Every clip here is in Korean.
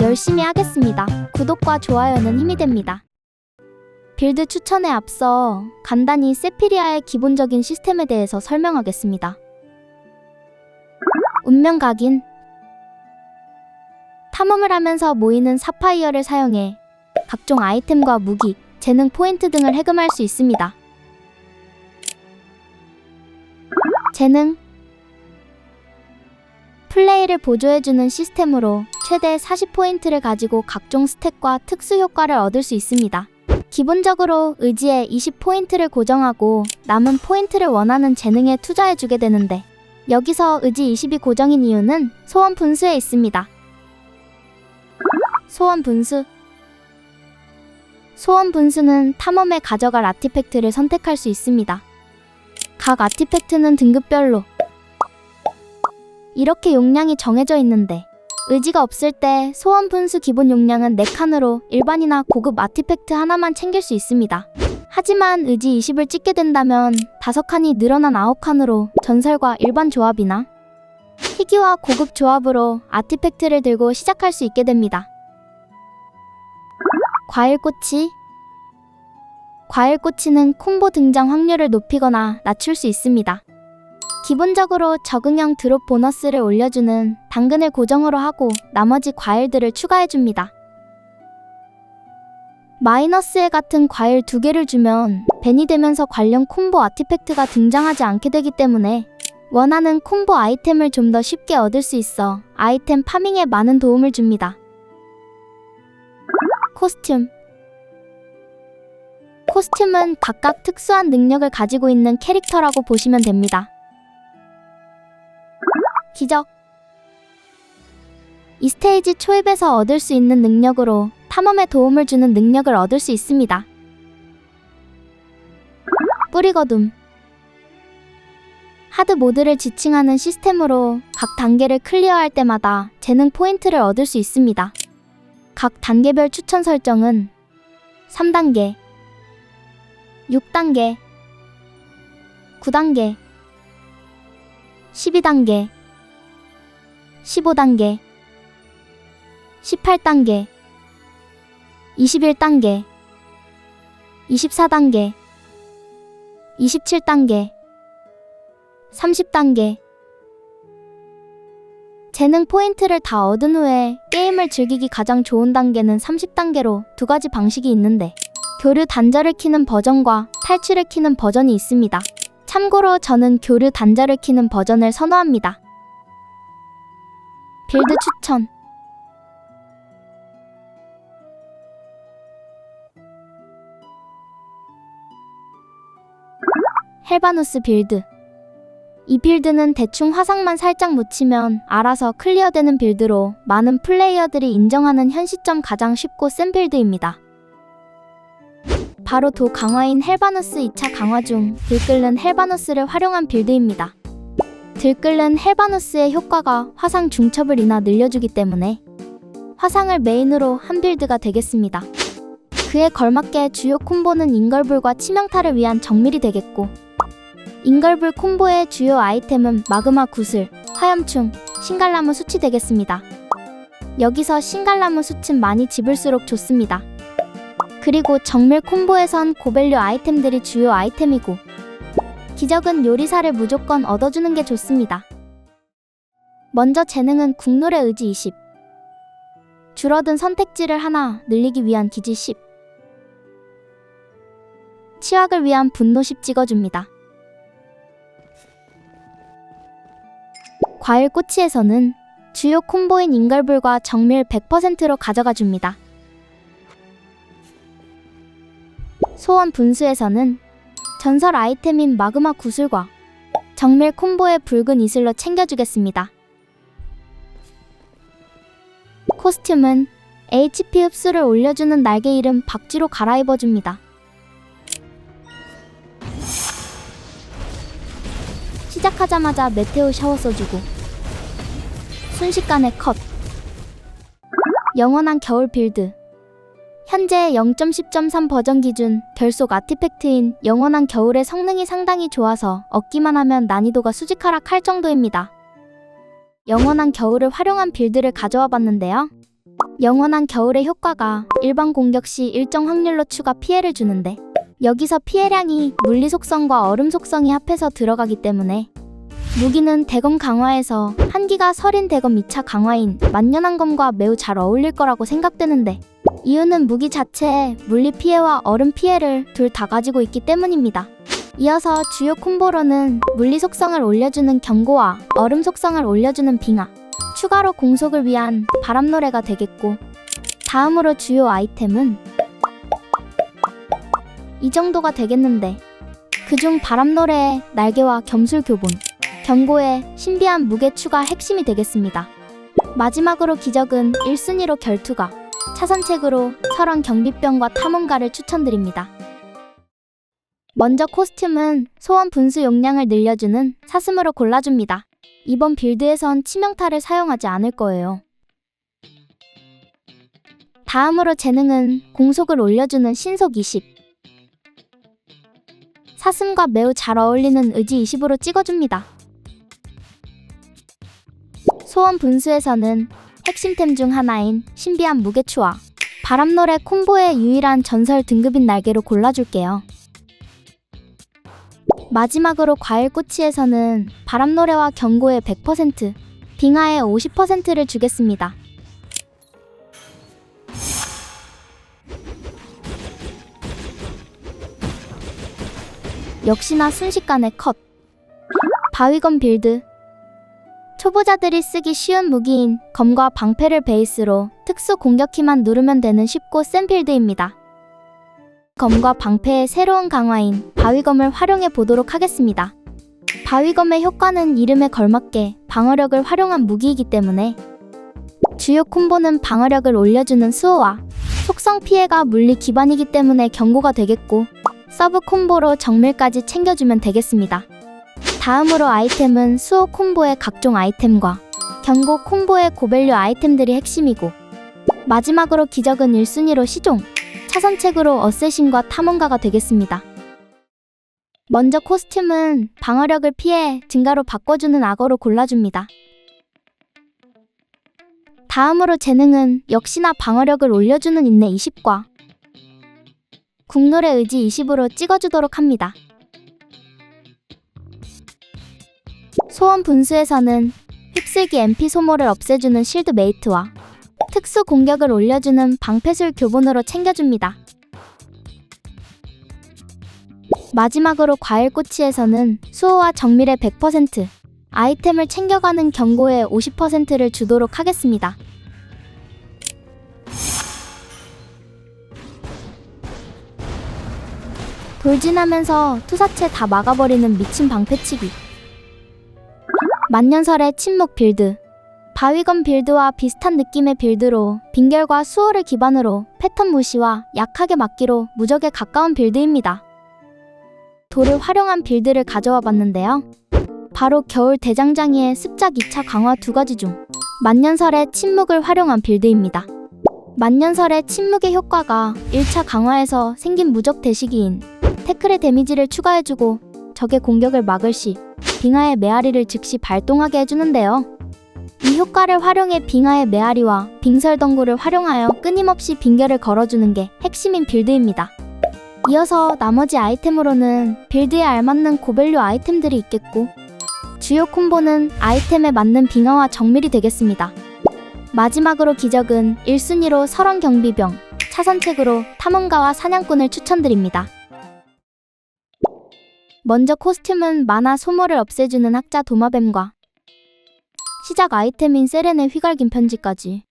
열심히 하겠습니다. 구독과 좋아요는 힘이 됩니다. 빌드 추천에 앞서 간단히 세피리아의 기본적인 시스템에 대해서 설명하겠습니다. 운명 각인. 탐험을 하면서 모이는 사파이어를 사용해 각종 아이템과 무기, 재능 포인트 등을 해금할 수 있습니다. 재능. 플레이를 보조해주는 시스템으로 최대 40포인트를 가지고 각종 스탯과 특수 효과를 얻을 수 있습니다. 기본적으로 의지에 20포인트를 고정하고 남은 포인트를 원하는 재능에 투자해주게 되는데, 여기서 의지 20이 고정인 이유는 소원 분수에 있습니다. 소원 분수. 소원 분수는 탐험에 가져갈 아티팩트를 선택할 수 있습니다. 각 아티팩트는 등급별로 이렇게 용량이 정해져 있는데, 의지가 없을 때 소원 분수 기본 용량은 4칸으로 일반이나 고급 아티팩트 하나만 챙길 수 있습니다. 하지만 의지 20을 찍게 된다면 5칸이 늘어난 9칸으로 전설과 일반 조합이나 희귀와 고급 조합으로 아티팩트를 들고 시작할 수 있게 됩니다. 과일꼬치. 과일꼬치는 콤보 등장 확률을 높이거나 낮출 수 있습니다. 기본적으로 적응형 드롭 보너스를 올려주는 당근을 고정으로 하고 나머지 과일들을 추가해줍니다. 마이너스에 같은 과일 2개를 주면 밴이 되면서 관련 콤보 아티팩트가 등장하지 않게 되기 때문에 원하는 콤보 아이템을 좀 더 쉽게 얻을 수 있어 아이템 파밍에 많은 도움을 줍니다. 코스튬. 코스튬은 각각 특수한 능력을 가지고 있는 캐릭터라고 보시면 됩니다. 기적. 이 스테이지 초입에서 얻을 수 있는 능력으로 탐험에 도움을 주는 능력을 얻을 수 있습니다. 뿌리거둠. 하드 모드를 지칭하는 시스템으로 각 단계를 클리어할 때마다 재능 포인트를 얻을 수 있습니다. 각 단계별 추천 설정은 3단계, 6단계, 9단계, 12단계, 15단계, 18단계, 21단계, 24단계, 27단계, 30단계. 재능 포인트를 다 얻은 후에 게임을 즐기기 가장 좋은 단계는 30단계로 2가지 방식이 있는데, 교류 단절을 키는 버전과 탈출을 키는 버전이 있습니다. 참고로 저는 교류 단절을 키는 버전을 선호합니다. 빌드 추천. 헬바누스 빌드. 이 빌드는 대충 화상만 살짝 묻히면 알아서 클리어되는 빌드로 많은 플레이어들이 인정하는 현 시점 가장 쉽고 센 빌드입니다. 바로 도 강화인 헬바누스 2차 강화 중 들끓는 헬바누스를 활용한 빌드입니다. 들끓는 헬바누스의 효과가 화상 중첩을 인하 늘려주기 때문에 화상을 메인으로 한 빌드가 되겠습니다. 그에 걸맞게 주요 콤보는 인걸불과 치명타를 위한 정밀이 되겠고, 인걸불 콤보의 주요 아이템은 마그마 구슬, 화염충, 신갈나무 수치 되겠습니다. 여기서 신갈나무 숯은 많이 집을수록 좋습니다. 그리고 정밀 콤보에선 고밸류 아이템들이 주요 아이템이고, 기적은 요리사를 무조건 얻어주는 게 좋습니다. 먼저 재능은 국룰의 의지 20, 줄어든 선택지를 하나 늘리기 위한 기지 10, 치확을 위한 분노 10 찍어줍니다. 과일꼬치에서는 주요 콤보인 인걸불과 정밀 100%로 가져가 줍니다. 소원 분수에서는 전설 아이템인 마그마 구슬과 정밀 콤보의 붉은 이슬로 챙겨주겠습니다. 코스튬은 HP 흡수를 올려주는 날개 이름 박쥐로 갈아입어줍니다. 시작하자마자 메테오 샤워 써주고 순식간에 컷. 영원한 겨울 빌드. 현재 0.10.3 버전 기준 결속 아티팩트인 영원한 겨울의 성능이 상당히 좋아서 얻기만 하면 난이도가 수직 하락할 정도입니다. 영원한 겨울을 활용한 빌드를 가져와 봤는데요. 영원한 겨울의 효과가 일반 공격 시 일정 확률로 추가 피해를 주는데, 여기서 피해량이 물리 속성과 얼음 속성이 합해서 들어가기 때문에 무기는 대검 강화에서 한기가 서린 대검 2차 강화인 만년한검과 매우 잘 어울릴 거라고 생각되는데, 이유는 무기 자체에 물리 피해와 얼음 피해를 둘 다 가지고 있기 때문입니다. 이어서 주요 콤보로는 물리 속성을 올려주는 경고와 얼음 속성을 올려주는 빙하, 추가로 공속을 위한 바람노래가 되겠고, 다음으로 주요 아이템은 이 정도가 되겠는데, 그중 바람노래의 날개와 겸술교본, 경고의 신비한 무게 추가 핵심이 되겠습니다. 마지막으로 기적은 1순위로 결투가, 차선책으로 설원 경비병과 탐험가를 추천드립니다. 먼저 코스튬은 소원 분수 용량을 늘려주는 사슴으로 골라줍니다. 이번 빌드에선 치명타를 사용하지 않을 거예요. 다음으로 재능은 공속을 올려주는 신속 20. 사슴과 매우 잘 어울리는 의지 20으로 찍어줍니다. 소원 분수에서는 핵심템 중 하나인 신비한 무게추와 바람노래 콤보의 유일한 전설 등급인 날개로 골라줄게요. 마지막으로 과일꼬치에서는 바람노래와 경고의 100%, 빙하의 50%를 주겠습니다. 역시나 순식간에 컷! 바위검 빌드. 초보자들이 쓰기 쉬운 무기인 검과 방패를 베이스로 특수 공격키만 누르면 되는 쉽고 센 빌드입니다. 검과 방패의 새로운 강화인 바위검을 활용해 보도록 하겠습니다. 바위검의 효과는 이름에 걸맞게 방어력을 활용한 무기이기 때문에 주요 콤보는 방어력을 올려주는 수호와 속성 피해가 물리 기반이기 때문에 경고가 되겠고, 서브 콤보로 정밀까지 챙겨주면 되겠습니다. 다음으로 아이템은 수호 콤보의 각종 아이템과 경고 콤보의 고밸류 아이템들이 핵심이고, 마지막으로 기적은 1순위로 시종, 차선책으로 어쌔신과 탐험가가 되겠습니다. 먼저 코스튬은 방어력을 피해 증가로 바꿔주는 악어로 골라줍니다. 다음으로 재능은 역시나 방어력을 올려주는 인내 20과 국룰의 의지 20으로 찍어주도록 합니다. 소원 분수에서는 휩쓸기 MP 소모를 없애주는 실드 메이트와 특수 공격을 올려주는 방패술 교본으로 챙겨줍니다. 마지막으로 과일꼬치에서는 수호와 정밀의 100%, 아이템을 챙겨가는 경고의 50%를 주도록 하겠습니다. 돌진하면서 투사체 다 막아버리는 미친 방패치기. 만년설의 침묵 빌드. 바위검 빌드와 비슷한 느낌의 빌드로 빙결과 수호를 기반으로 패턴 무시와 약하게 막기로 무적에 가까운 빌드입니다. 돌을 활용한 빌드를 가져와 봤는데요. 바로 겨울 대장장이의 습작 2차 강화 두 가지 중 만년설의 침묵을 활용한 빌드입니다. 만년설의 침묵의 효과가 1차 강화에서 생긴 무적 대시기인 태클의 데미지를 추가해주고 적의 공격을 막을 시 빙하의 메아리를 즉시 발동하게 해주는데요. 이 효과를 활용해 빙하의 메아리와 빙설덩굴을 활용하여 끊임없이 빙결을 걸어주는 게 핵심인 빌드입니다. 이어서 나머지 아이템으로는 빌드에 알맞는 고밸류 아이템들이 있겠고, 주요 콤보는 아이템에 맞는 빙하와 정밀이 되겠습니다. 마지막으로 기적은 1순위로 설원 경비병, 차선책으로 탐험가와 사냥꾼을 추천드립니다. 먼저 코스튬은 만화 소모를 없애주는 학자 도마뱀과 시작 아이템인 세렌의 휘갈긴 편지까지.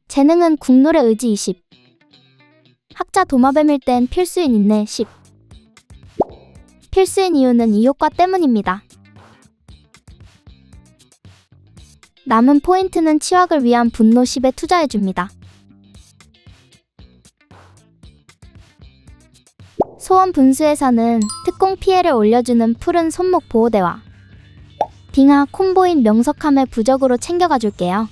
재능은 국룰의 의지 20. 학자 도마뱀일 땐 필수인 인내 10. 필수인 이유는 이 효과 때문입니다. 남은 포인트는 치확을 위한 분노 10에 투자해줍니다. 소원 분수에서는 특공 피해를 올려주는 푸른 손목 보호대와 빙하 콤보인 명석함을 부적으로 챙겨가 줄게요.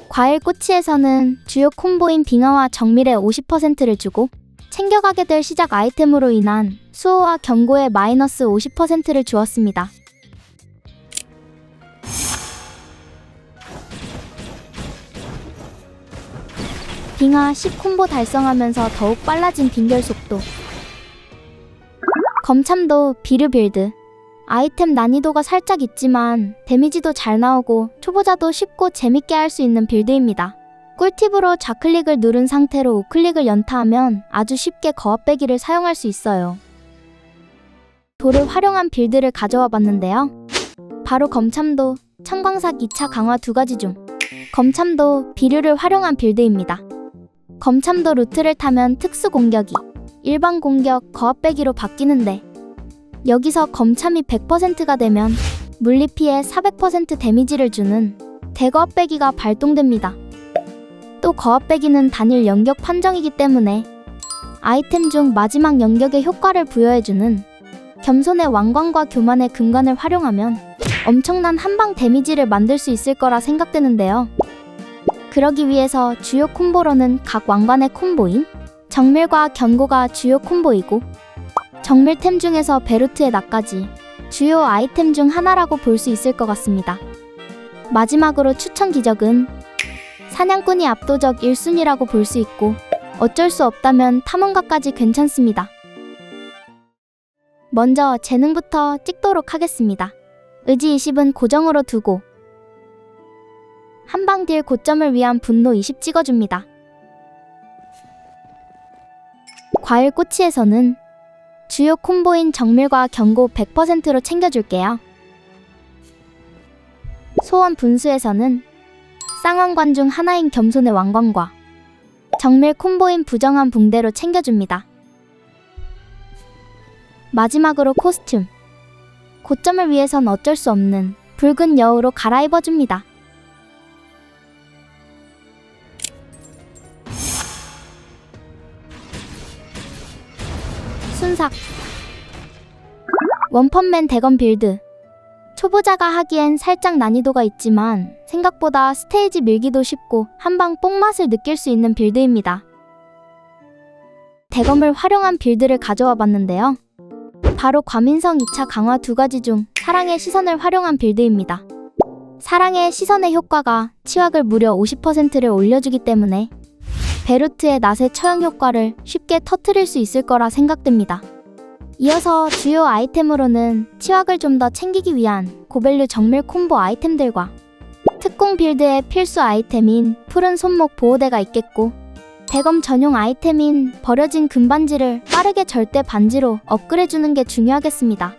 과일꼬치에서는 주요 콤보인 빙하와 정밀의 50%를 주고 챙겨가게 될 시작 아이템으로 인한 수호와 경고의 마이너스 50%를 주었습니다. 빙하 10 콤보 달성하면서 더욱 빨라진 빙결 속도. 검참도 비르 빌드. 아이템 난이도가 살짝 있지만 데미지도 잘 나오고 초보자도 쉽고 재밌게 할 수 있는 빌드입니다. 꿀팁으로 좌클릭을 누른 상태로 우클릭을 연타하면 아주 쉽게 거압배기를 사용할 수 있어요. 돌을 활용한 빌드를 가져와 봤는데요. 바로 검참도, 청광삭 2차 강화 두 가지 중 검참도 비류를 활용한 빌드입니다. 검참도 루트를 타면 특수 공격이 일반 공격, 거압배기로 바뀌는데 여기서 검참이 100%가 되면 물리 피해 400% 데미지를 주는 대거압배기가 발동됩니다. 또 거압배기는 단일 영역 판정이기 때문에 아이템 중 마지막 영역에 효과를 부여해주는 겸손의 왕관과 교만의 금관을 활용하면 엄청난 한방 데미지를 만들 수 있을 거라 생각되는데요. 그러기 위해서 주요 콤보로는 각 왕관의 콤보인 정밀과 경고가 주요 콤보이고 정밀템 중에서 베루트의 나까지 주요 아이템 중 하나라고 볼 수 있을 것 같습니다. 마지막으로 추천 기적은 사냥꾼이 압도적 1순위라고 볼 수 있고 어쩔 수 없다면 탐험가까지 괜찮습니다. 먼저 재능부터 찍도록 하겠습니다. 의지 20은 고정으로 두고 한방 딜 고점을 위한 분노 20 찍어줍니다. 과일 꼬치에서는 주요 콤보인 정밀과 경고 100%로 챙겨줄게요. 소원 분수에서는 쌍왕관 중 하나인 겸손의 왕관과 정밀 콤보인 부정한 붕대로 챙겨줍니다. 마지막으로 코스튬. 고점을 위해선 어쩔 수 없는 붉은 여우로 갈아입어줍니다. 순삭. 원펀맨 대검 빌드. 초보자가 하기엔 살짝 난이도가 있지만 생각보다 스테이지 밀기도 쉽고 한방 뽕맛을 느낄 수 있는 빌드입니다. 대검을 활용한 빌드를 가져와 봤는데요. 바로 과민성 2차 강화 두 가지 중 사랑의 시선을 활용한 빌드입니다. 사랑의 시선의 효과가 치확을 무려 50%를 올려주기 때문에 베루트의 낫의 처형 효과를 쉽게 터뜨릴 수 있을 거라 생각됩니다. 이어서 주요 아이템으로는 치확을 좀 더 챙기기 위한 고밸류 정밀 콤보 아이템들과 특공 빌드의 필수 아이템인 푸른 손목 보호대가 있겠고 대검 전용 아이템인 버려진 금반지를 빠르게 절대 반지로 업그레이드해주는 게 중요하겠습니다.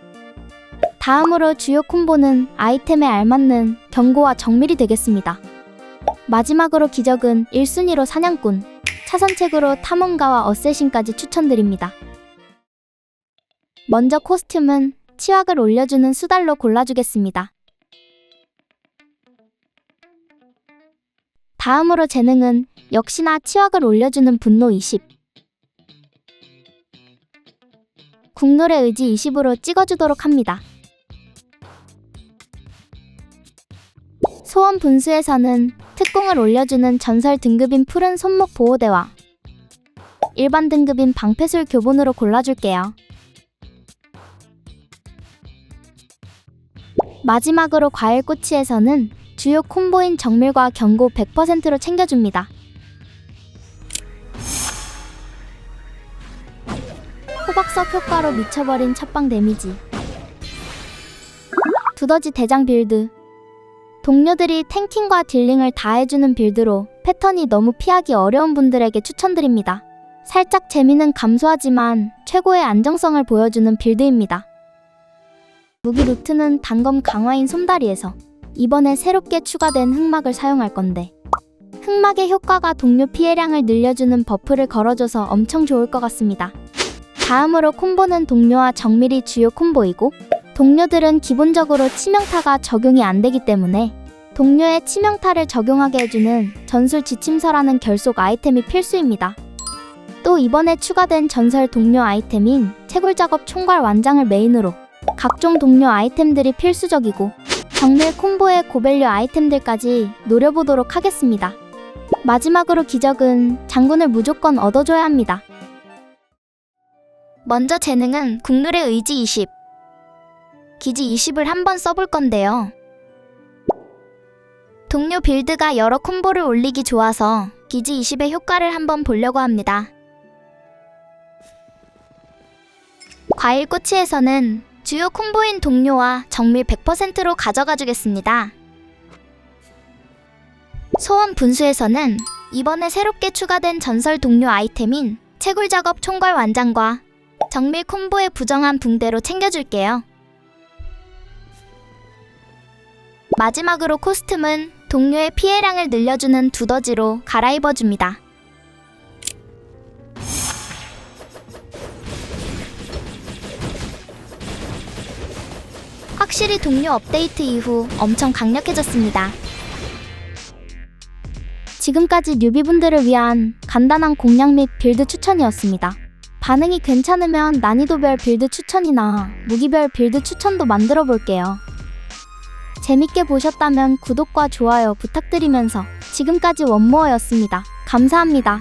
다음으로 주요 콤보는 아이템에 알맞는 경고와 정밀이 되겠습니다. 마지막으로 기적은 1순위로 사냥꾼, 차선책으로 탐험가와 어쌔신까지 추천드립니다. 먼저 코스튬은 치확을 올려주는 수달로 골라주겠습니다. 다음으로 재능은 역시나 치확을 올려주는 분노 20, 국룰의 의지 20으로 찍어주도록 합니다. 소원 분수에서는 특공을 올려주는 전설 등급인 푸른 손목 보호대와 일반 등급인 방패술 교본으로 골라줄게요. 마지막으로 과일꼬치에서는 주요 콤보인 정밀과 경고 100%로 챙겨줍니다. 호박석 효과로 미쳐버린 첫방 데미지. 두더지 대장 빌드. 동료들이 탱킹과 딜링을 다 해주는 빌드로 패턴이 너무 피하기 어려운 분들에게 추천드립니다. 살짝 재미는 감소하지만 최고의 안정성을 보여주는 빌드입니다. 무기 루트는 단검 강화인 솜다리에서 이번에 새롭게 추가된 흑막을 사용할 건데 흑막의 효과가 동료 피해량을 늘려주는 버프를 걸어줘서 엄청 좋을 것 같습니다. 다음으로 콤보는 동료와 정밀이 주요 콤보이고 동료들은 기본적으로 치명타가 적용이 안 되기 때문에 동료의 치명타를 적용하게 해주는 전술 지침서라는 결속 아이템이 필수입니다. 또 이번에 추가된 전설 동료 아이템인 채굴작업 총괄 완장을 메인으로 각종 동료 아이템들이 필수적이고 정밀 콤보의 고밸류 아이템들까지 노려보도록 하겠습니다. 마지막으로 기적은 장군을 무조건 얻어줘야 합니다. 먼저 재능은 국룰의 의지 20, 기지 20을 한번 써볼 건데요. 동료 빌드가 여러 콤보를 올리기 좋아서 기지 20의 효과를 한번 보려고 합니다. 과일 꼬치에서는 주요 콤보인 동료와 정밀 100%로 가져가 주겠습니다. 소원 분수에서는 이번에 새롭게 추가된 전설 동료 아이템인 채굴 작업 총괄 완장과 정밀 콤보의 부정한 붕대로 챙겨줄게요. 마지막으로 코스튬은 동료의 피해량을 늘려주는 두더지로 갈아입어줍니다. 확실히 동료 업데이트 이후 엄청 강력해졌습니다. 지금까지 뉴비분들을 위한 간단한 공략 및 빌드 추천이었습니다. 반응이 괜찮으면 난이도별 빌드 추천이나 무기별 빌드 추천도 만들어 볼게요. 재밌게 보셨다면 구독과 좋아요 부탁드리면서 지금까지 원모어였습니다. 감사합니다.